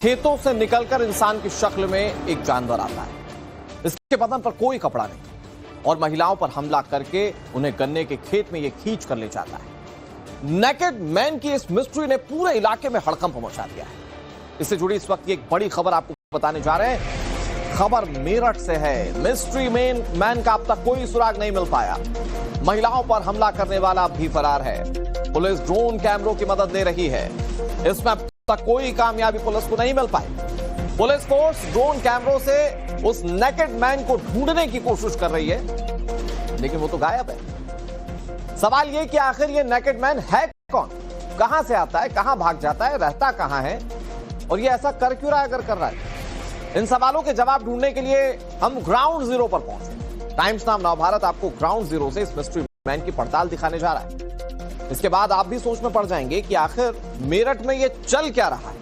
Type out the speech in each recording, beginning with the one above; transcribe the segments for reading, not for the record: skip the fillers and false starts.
खेतों से निकलकर इंसान की शक्ल में एक जानवर आता है। इसके बदन पर कोई कपड़ा नहीं और महिलाओं पर हमला करके उन्हें गन्ने के खेत में यह खींच कर ले जाता है। नेकेड मैन की इस मिस्ट्री ने पूरे इलाके में हड़कंप मचा दिया है। इससे जुड़ी इस वक्त एक बड़ी खबर आपको बताने जा रहे हैं। खबर मेरठ से है। मिस्ट्री मैन का अब तक कोई सुराग नहीं मिल पाया। महिलाओं पर हमला करने वाला भी फरार है। पुलिस ड्रोन कैमरों की मदद ले रही है। इसमें अब तक कोई कामयाबी पुलिस को नहीं मिल पाई। पुलिस फोर्स ड्रोन कैमरों से उस नेकेड मैन को ढूंढने की कोशिश कर रही है, लेकिन वो तो गायब है। सवाल ये कि आखिर ये नेकेड मैन है कौन, कहां से आता है, कहां भाग जाता है, रहता कहां है और ये ऐसा कर क्यों रहा है अगर कर रहा है। इन सवालों के जवाब ढूंढने के लिए हम ग्राउंड जीरो पर पहुंचे। टाइम्स नाम नवभारत आपको ग्राउंड जीरो से इस मिस्ट्री मैन की पड़ताल दिखाने जा रहा है। इसके बाद आप भी सोच में पड़ जाएंगे कि आखिर मेरठ में यह चल क्या रहा है।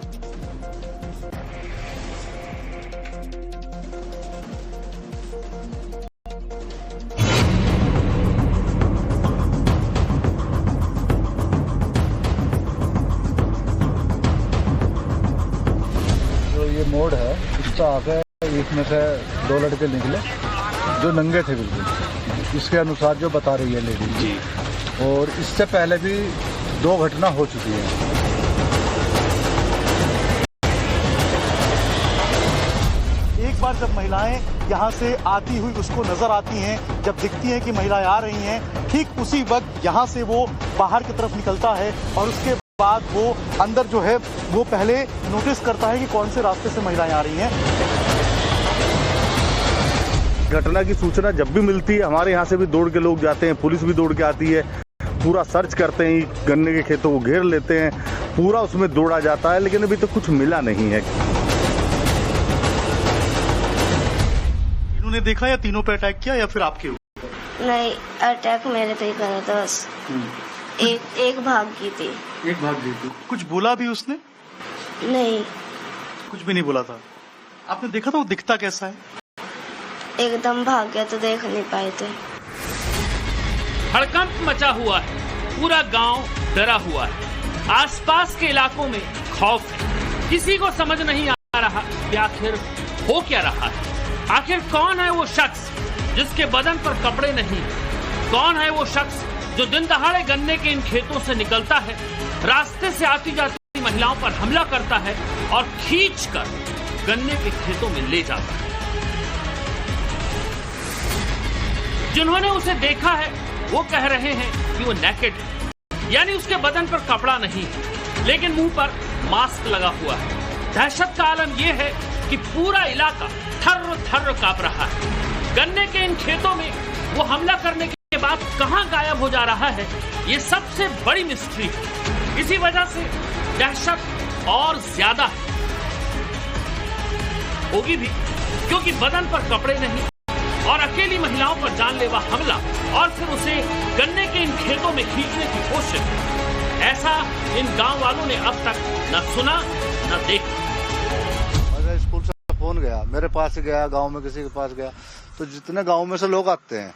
जो ये मोड़ है इसका आगे इसमें से दो लड़के निकले जो नंगे थे बिल्कुल, इसके अनुसार जो बता रही है लेडी जी। और इससे पहले भी 2 घटना हो चुकी है। एक बार जब महिलाएं यहां से आती हुई उसको नजर आती हैं, जब दिखती हैं कि महिलाएं आ रही हैं, ठीक उसी वक्त यहां से वो बाहर की तरफ निकलता है और उसके बाद वो अंदर जो है वो पहले नोटिस करता है कि कौन से रास्ते से महिलाएं आ रही हैं। घटना की सूचना जब भी मिलती है हमारे यहाँ से भी दौड़ के लोग जाते हैं, पुलिस भी दौड़ के आती है, पूरा सर्च करते हैं, गन्ने के खेतों को घेर लेते हैं, पूरा उसमें दौड़ा जाता है, लेकिन अभी तो कुछ मिला नहीं है। इन्होंने देखा या तीनों पे अटैक किया या फिर आपके ऊपर? नहीं, अटैक मेरे पे ही करा था बस। एक भाग गई थी। एक भाग गई थी। कुछ बोला भी उसने? नहीं, कुछ भी नहीं बोला था। आपने देखा था वो दिखता कैसा है? एकदम भाग गया तो देख नहीं पाए थे। हड़कंप मचा हुआ है, पूरा गांव डरा हुआ है, आसपास के इलाकों में खौफ है। किसी को समझ नहीं आ रहा कि आखिर हो क्या रहा है। आखिर कौन है वो शख्स जिसके बदन पर कपड़े नहीं? कौन है वो शख्स जो दिन दहाड़े गन्ने के इन खेतों से निकलता है, रास्ते से आती जाती महिलाओं पर हमला करता है और खींचकर गन्ने के खेतों में ले जाता है? जिन्होंने उसे देखा है वो कह रहे हैं कि वो नेकेड है, यानी उसके बदन पर कपड़ा नहीं है, लेकिन मुंह पर मास्क लगा हुआ है। दहशत का आलम यह है कि पूरा इलाका थर्र थर्र कांप रहा है। गन्ने के इन खेतों में वो हमला करने के बाद कहां गायब हो जा रहा है, ये सबसे बड़ी मिस्ट्री है। इसी वजह से दहशत और ज्यादा होगी भी, क्योंकि बदन पर कपड़े नहीं और अकेली महिलाओं पर जानलेवा हमला और फिर उसे गन्ने के इन खेतों में खींचने की कोशिश। ऐसा इन गांव वालों ने अब तक न सुना न देखा। अगर स्कूल से फोन गया, मेरे पास गया, गांव में किसी के पास गया, तो जितने गांव में से लोग आते हैं,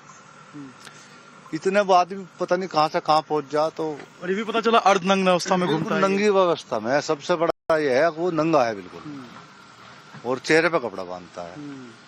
इतने बाद भी पता नहीं कहां से कहां पहुंच जा। तो और ये भी पता चला अर्धनग्न अवस्था में घूमता है। नंगी अवस्था में। सबसे बड़ा ये है वो नंगा है बिल्कुल और चेहरे पे कपड़ा बांधता है।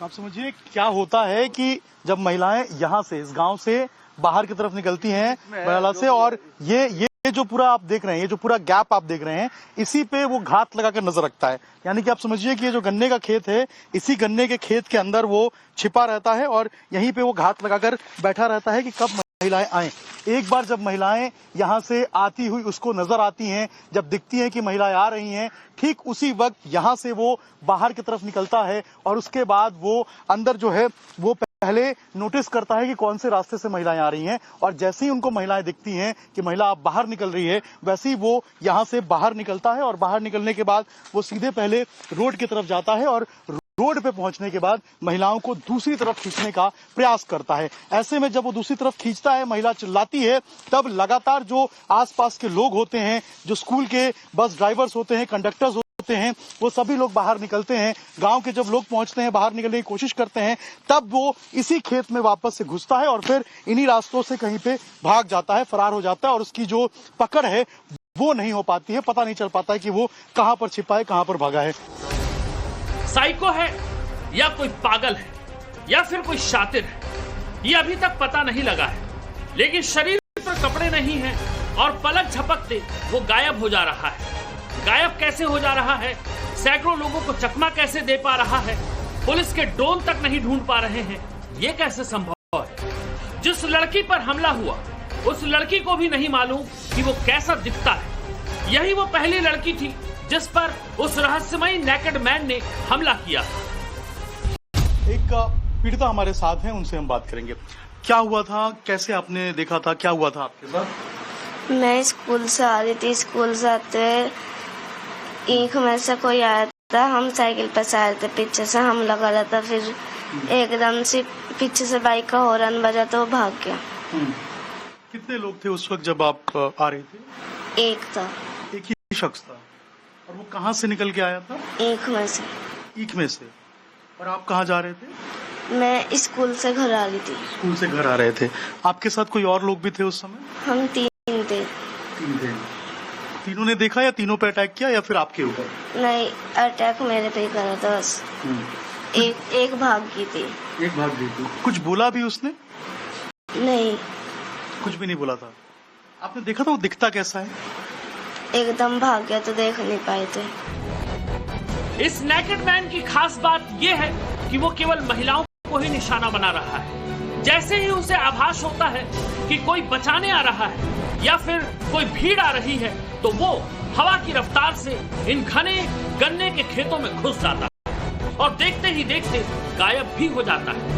आप समझिए क्या होता है कि जब महिलाएं यहाँ से इस गांव से बाहर की तरफ निकलती हैं बयाला से, और ये जो पूरा आप देख रहे हैं, ये जो पूरा गैप आप देख रहे हैं, इसी पे वो घात लगाकर नजर रखता है। यानी कि आप समझिए कि ये जो गन्ने का खेत है, इसी गन्ने के खेत के अंदर वो छिपा रहता है और यहीं पे वो घात लगाकर बैठा रहता है कि कब महिलाएं आए। एक बार जब महिलाएं यहां से आती हुई उसको नजर आती हैं, जब दिखती हैं कि महिलाएं आ रही हैं, ठीक उसी वक्त यहां से वो बाहर की तरफ निकलता है और उसके बाद वो अंदर जो है वो पहले नोटिस करता है कि कौन से रास्ते से महिलाएं आ रही हैं। और जैसे ही उनको महिलाएं दिखती हैं कि महिला अब बाहर निकल रही है, वैसे ही वो यहां से बाहर निकलता है और बाहर निकलने के बाद वो सीधे पहले रोड की तरफ जाता है और रोड पे पहुंचने के बाद महिलाओं को दूसरी तरफ खींचने का प्रयास करता है। ऐसे में जब वो दूसरी तरफ खींचता है, महिला चिल्लाती है, तब लगातार जो आसपास के लोग होते हैं, जो स्कूल के बस ड्राइवर्स होते हैं, कंडक्टर्स होते हैं, वो सभी लोग बाहर निकलते हैं। गांव के जब लोग पहुंचते हैं, बाहर निकलने की कोशिश करते हैं, तब वो इसी खेत में वापस से घुसता है और फिर इन्हीं रास्तों से कहीं पे भाग जाता है, फरार हो जाता है और उसकी जो पकड़ है वो नहीं हो पाती है, पता नहीं चल पाता है कि वो कहां पर छिपा है, कहां पर भागा है। साइको है या कोई पागल है या फिर कोई शातिर है, ये अभी तक पता नहीं लगा है, लेकिन शरीर पर कपड़े नहीं हैं और पलक झपकते वो गायब हो जा रहा है। गायब कैसे हो जा रहा है, सैकड़ों लोगों को चकमा कैसे दे पा रहा है, पुलिस के ड्रोन तक नहीं ढूंढ पा रहे हैं, ये कैसे संभव है? जिस लड़की पर हमला हुआ उस लड़की को भी नहीं मालूम कि वो कैसा दिखता है। यही वो पहली लड़की थी जिस पर उस रहस्यमयी नेकेड मैन ने हमला किया। एक पीड़िता हमारे साथ हैं, उनसे हम बात करेंगे। क्या हुआ था, कैसे आपने देखा था, क्या हुआ था आपके साथ? मैं स्कूल से आ रही थी, स्कूल से आते ईख में से कोई आया था, हम साइकिल पर से आ रहे थे, पीछे से हमला करा था, फिर एकदम से पीछे से बाइक का हॉर्न बजा तो वो भाग गया। कितने लोग थे उस वक्त जब आप आ रहे थे? एक था, एक ही शख्स था। और वो कहाँ से निकल के आया था? ईख में से। ईख में से। और आप कहाँ जा रहे थे? मैं स्कूल से घर आ रही थी। स्कूल से घर आ रहे थे। आपके साथ कोई और लोग भी थे उस समय? हम 3 थे। 3 थे। तीनों ने देखा या तीनों पे अटैक किया या फिर आपके ऊपर? नहीं, अटैक मेरे पे ही करा था बस। एक भाग गई थी। एक भाग गई थी। कुछ बोला भी उसने? नहीं, कुछ भी नहीं बोला था। आपने देखा था वो दिखता कैसा है? एकदम भाग गया तो देख नहीं पाए थे। इस नेकेड मैन की खास बात यह है कि वो केवल महिलाओं को ही निशाना बना रहा है। जैसे ही उसे आभास होता है कि कोई बचाने आ रहा है या फिर कोई भीड़ आ रही है, तो वो हवा की रफ्तार से इन घने गन्ने के खेतों में घुस जाता है और देखते ही देखते गायब भी हो जाता है।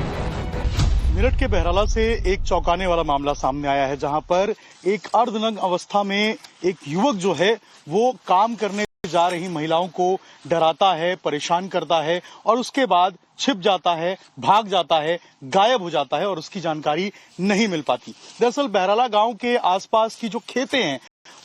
मेरठ के बहराला से एक चौंकाने वाला मामला सामने आया है, जहां पर एक अर्धनग्न अवस्था में एक युवक जो है वो काम करने जा रही महिलाओं को डराता है, परेशान करता है और उसके बाद छिप जाता है, भाग जाता है, गायब हो जाता है और उसकी जानकारी नहीं मिल पाती। दरअसल बहराला गांव के आसपास की जो खेतें हैं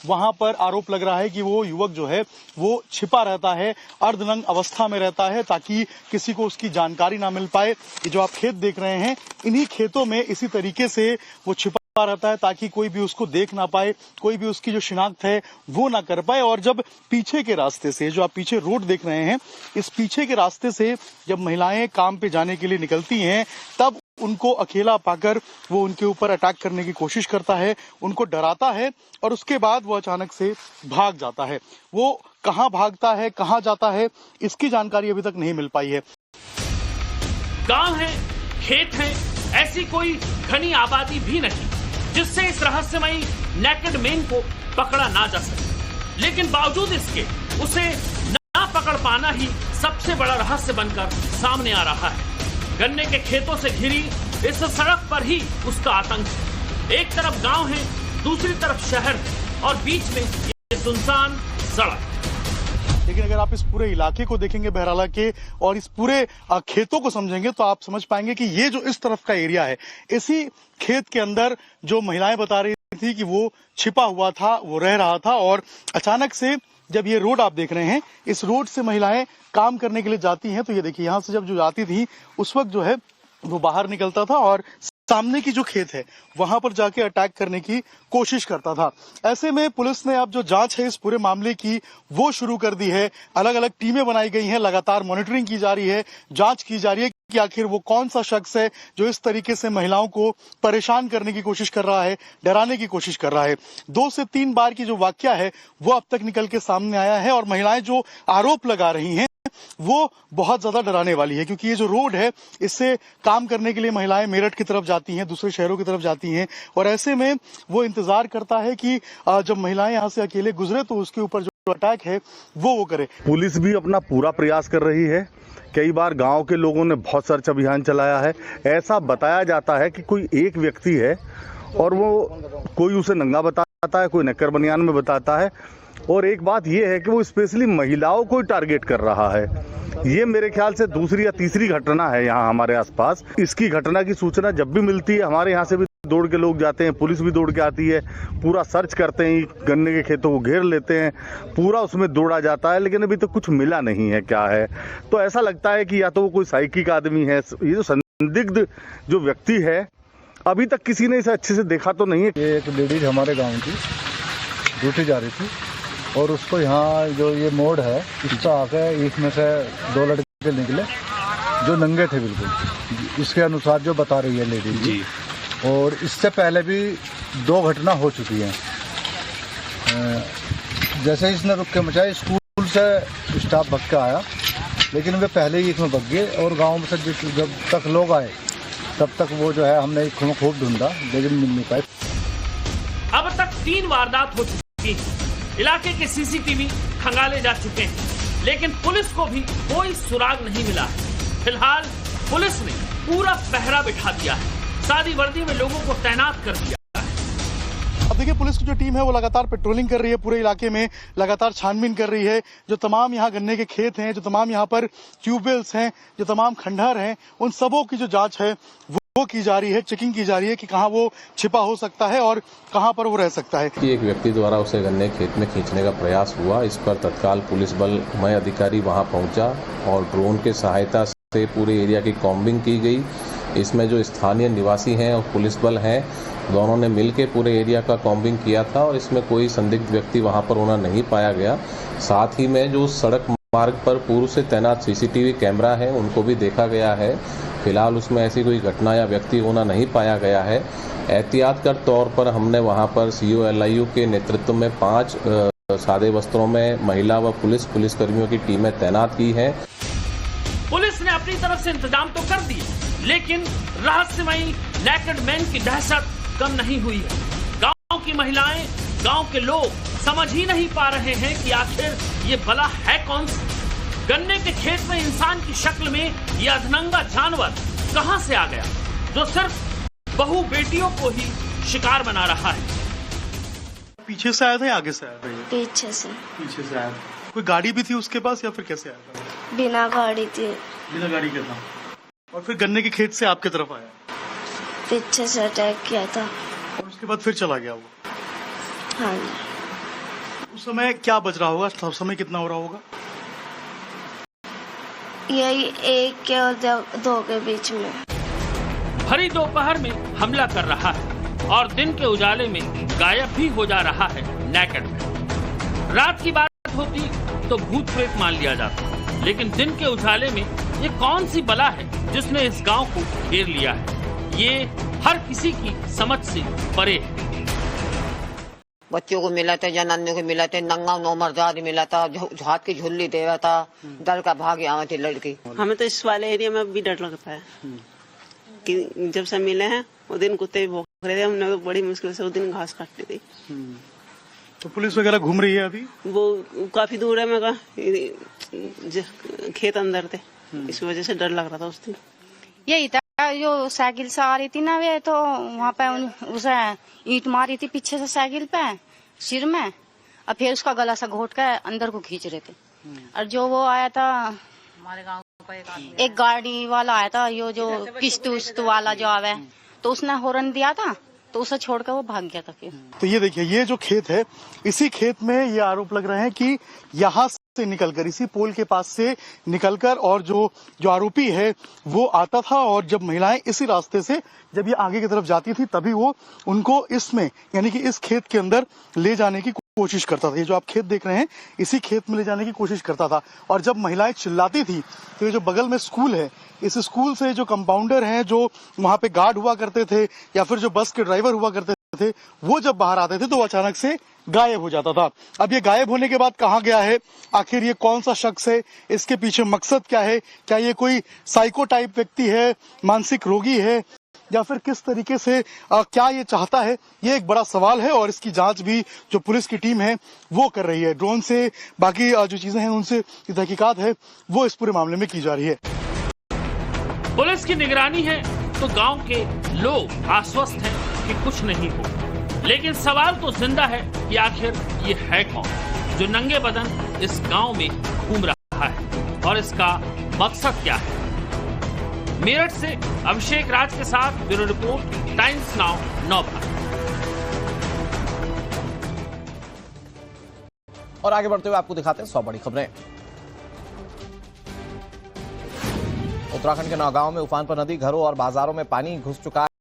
वहां पर आरोप लग रहा है कि वो युवक जो है वो छिपा रहता है, अर्धनग्न अवस्था में रहता है ताकि किसी को उसकी जानकारी ना मिल पाए। ये जो आप खेत देख रहे हैं, इन्हीं खेतों में इसी तरीके से वो छिपा रहता है ताकि कोई भी उसको देख ना पाए, कोई भी उसकी जो शिनाख्त है वो ना कर पाए। और जब पीछे के रास्ते से, जो आप पीछे रोड देख रहे हैं, इस पीछे के रास्ते से जब महिलाएं काम पे जाने के लिए निकलती हैं, तब उनको अकेला पाकर वो उनके ऊपर अटैक करने की कोशिश करता है, उनको डराता है और उसके बाद वो अचानक से भाग जाता है। वो कहाँ भागता है, कहाँ जाता है, इसकी जानकारी अभी तक नहीं मिल पाई है। गांव है, खेत है, ऐसी कोई घनी आबादी भी नहीं जिससे इस रहस्यमयी नेकेड मैन को पकड़ा ना जा सके, लेकिन बावजूद इसके उसे ना पकड़ पाना ही सबसे बड़ा रहस्य बनकर सामने आ रहा है। गन्ने के खेतों से घिरी इस सड़क पर ही उसका आतंक है। एक तरफ गांव है, दूसरी तरफ शहर है और बीच में ये सुनसान सड़क। लेकिन अगर आप इस पूरे इलाके को देखेंगे बहराला के और इस पूरे खेतों को समझेंगे तो आप समझ पाएंगे कि ये जो इस तरफ का एरिया है, इसी खेत के अंदर जो महिलाएं बता रही थी कि वो छिपा हुआ था, वो रह रहा था और अचानक से जब ये रोड आप देख रहे हैं, इस रोड से महिलाएं काम करने के लिए जाती हैं, तो ये देखिए यहाँ से जब जो जाती थी उस वक्त जो है वो बाहर निकलता था और सामने की जो खेत है वहां पर जाके अटैक करने की कोशिश करता था। ऐसे में पुलिस ने अब जो जांच है इस पूरे मामले की वो शुरू कर दी है। अलग अलग टीमें बनाई गई हैं, लगातार मॉनिटरिंग की जा रही है, जांच की जा रही है कि आखिर वो कौन सा शख्स है जो इस तरीके से महिलाओं को परेशान करने की कोशिश कर रहा है, डराने की कोशिश कर रहा है। 2 से 3 बार की जो वाकया है वो अब तक निकल के सामने आया है और महिलाएं जो आरोप लगा रही हैं वो बहुत ज्यादा डराने वाली है, क्योंकि ये जो रोड है इससे काम करने के लिए महिलाएं मेरठ की तरफ जाती हैं, दूसरे शहरों की तरफ जाती हैं और ऐसे में वो इंतजार करता है कि जब महिलाएं यहाँ से अकेले गुजरे तो उसके ऊपर जो अटैक है वो करे। पुलिस भी अपना पूरा प्रयास कर रही है। कई बार गांव के लोगों ने बहुत सर्च अभियान चलाया है। ऐसा बताया जाता है कि कोई एक व्यक्ति है और वो कोई उसे नंगा बताता है, कोई नक्कर बनियान में बताता है और एक बात यह है कि वो स्पेशली महिलाओं को टारगेट कर रहा है। ये मेरे ख्याल से दूसरी या तीसरी घटना है यहाँ हमारे आसपास। इसकी घटना की सूचना जब भी मिलती है हमारे यहाँ से भी दौड़ के लोग जाते हैं, पुलिस भी दौड़ के आती है, पूरा सर्च करते हैं, गन्ने के खेतों को घेर लेते हैं, पूरा उसमें दौड़ा जाता है, लेकिन अभी तक कुछ मिला नहीं है क्या है। तो ऐसा लगता है कि या तो वो कोई साइकिक आदमी है, ये जो संदिग्ध जो व्यक्ति है अभी तक किसी ने इसे अच्छे से देखा तो नहीं है। ये एक लेडीज हमारे गाँव की ड्यूटी जा रही थी, और उसको यहाँ जो ये मोड़ है इसका आके इसमें से 2 लड़के निकले जो नंगे थे बिल्कुल, इसके अनुसार जो बता रही है लेडी जी। और इससे पहले भी 2 घटना हो चुकी हैं। जैसे इसने रुक के मचाया, स्कूल से स्टाफ भग के आया, लेकिन वे पहले ही इसमें भग गए और गांव में से जब तक लोग आए तब तक वो जो है हमने खूब ढूंढा लेकिन मिल नहीं पाए। अब तक 3 वारदात हो चुकी हैं। इलाके के सीसीटीवी खंगाले जा चुके हैं, लेकिन पुलिस को भी कोई सुराग नहीं मिला है। फिलहाल पुलिस ने पूरा पहरा बिठा दिया है, सादी वर्दी में लोगों को तैनात कर दिया। अब देखिए, पुलिस की जो टीम है वो लगातार पेट्रोलिंग कर रही है, पूरे इलाके में लगातार छानबीन कर रही है। जो तमाम यहाँ गन्ने के खेत हैं, जो तमाम यहाँ पर ट्यूबवेल्स हैं, जो तमाम खंडहर हैं, उन सबों की जो जांच है वो की जा रही है, चेकिंग की जा रही है कि कहाँ वो छिपा हो सकता है और कहाँ पर वो रह सकता है। कि एक व्यक्ति द्वारा उसे गन्ने खेत में खींचने का प्रयास हुआ। इस पर तत्काल पुलिस बल मय अधिकारी वहां पहुंचा और ड्रोन के सहायता से पूरे एरिया की कॉम्बिंग की गई। इसमें जो स्थानीय निवासी हैं और पुलिस बल हैं, दोनों ने मिलकर पूरे एरिया का कॉम्बिंग किया था और इसमें कोई संदिग्ध व्यक्ति वहां पर होना नहीं पाया गया। साथ ही में जो सड़क मार्ग पर पूर्व से तैनात सीसीटीवी कैमरा है उनको भी देखा गया है। फिलहाल उसमें ऐसी कोई घटना या व्यक्ति होना नहीं पाया गया है। एहतियात के तौर पर हमने वहां पर COLIU के नेतृत्व में 5 सादे वस्त्रों में महिला व पुलिसकर्मियों की टीमें तैनात की हैं। पुलिस ने अपनी तरफ से इंतजाम तो कर दिए, लेकिन रहस्यमयी नेकेड मैन की दहशत कम नहीं हुई है। गांव की महिलाएं, गांव के लोग समझ ही नहीं पा रहे हैं कि आखिर ये बला है कौन सा। गन्ने के खेत में इंसान की शक्ल में ये अधनंगा जानवर कहां से आ गया, जो सिर्फ बहू बेटियों को ही शिकार बना रहा है। पीछे से आया था या आगे से आया था? पीछे से। पीछे से आया था। कोई गाड़ी भी थी उसके पास या फिर कैसे आया था? बिना गाड़ी थी। बिना गाड़ी के था। और फिर गन्ने के खेत से आपके तरफ आया? पीछे से अटैक किया था। और उसके बाद फिर चला गया वो? हाँ जी। उस समय क्या बज रहा होगा? समय कितना हो रहा होगा? यही 1 के और 2 के बीच में। भरी दोपहर में हमला कर रहा है और दिन के उजाले में गायब भी हो जा रहा है नेकेड मैन। रात की बात होती तो भूत प्रेत मान लिया जाता, लेकिन दिन के उजाले में ये कौन सी बला है जिसने इस गांव को घेर लिया है, ये हर किसी की समझ से परे है। बच्चों को मिला था, जनानियों को मिला था, नंगा नौमर्दाद मिला था, हाथ की झुल्ली दे रहा था, डर का भाग यहाँ थी लड़की। हमें तो इस वाले एरिया में भी डर लगता है कि जब से मिले हैं वो दिन कुत्ते भी भौंक रहे थे, हमने तो बड़ी मुश्किल से वो दिन घास काटती थी। तो पुलिस वगैरह घूम रही है अभी? वो काफी दूर है, मैं खेत अंदर थे, इस वजह से डर लग रहा था उस दिन। यही था, जो साइकिल से आ रही थी ना वे, तो वहाँ पे उसे ईंट मारी थी पीछे से साइकिल पे सिर में, और फिर उसका गला सा घोट के अंदर को खींच रहे थे। और जो वो आया था हमारे गांव का एक गाड़ी वाला आया था, यो जो किस्त उस्त वाला जो आवे, तो उसने हॉर्न दिया था, तो उसे छोड़कर वो भाग गया था फिर। तो ये देखिए, ये जो खेत है, इसी खेत में ये आरोप लग रहे हैं कि यहाँ से निकलकर, इसी पोल के पास से निकलकर, और जो आरोपी है वो आता था, और जब महिलाएं इसी रास्ते से जब ये आगे की तरफ जाती थी तभी वो उनको इसमें, यानी कि इस खेत के अंदर ले जाने की कोशिश करता था। ये जो आप खेत देख रहे हैं, इसी खेत में ले जाने की कोशिश करता था। और जब महिलाएं चिल्लाती थी तो ये जो बगल में स्कूल है, इस स्कूल से जो कंपाउंडर हैं, जो वहां पे गार्ड हुआ करते थे या फिर जो बस के ड्राइवर हुआ करते थे, वो जब बाहर आते थे तो वो अचानक से गायब हो जाता था। अब ये गायब होने के बाद कहाँ गया है, आखिर ये कौन सा शख्स है, इसके पीछे मकसद क्या है, क्या ये कोई साइको टाइप व्यक्ति है, मानसिक रोगी है, या फिर किस तरीके से क्या ये चाहता है, ये एक बड़ा सवाल है। और इसकी जांच भी जो पुलिस की टीम है वो कर रही है। ड्रोन से बाकी जो चीजें हैं उनसे तहकीकात है वो इस पूरे मामले में की जा रही है। पुलिस की निगरानी है तो गांव के लोग आश्वस्त हैं कि कुछ नहीं हो, लेकिन सवाल तो जिंदा है कि आखिर ये है कौन जो नंगे बदन इस गांव में घूम रहा है और इसका मकसद क्या है। मेरठ से अभिषेक राज के साथ ब्यूरो रिपोर्ट, टाइम्स नाउ नौ भारत। और आगे बढ़ते हुए आपको दिखाते हैं 100 बड़ी खबरें। उत्तराखंड के नौगांव में उफान पर नदी, घरों और बाजारों में पानी घुस चुका है।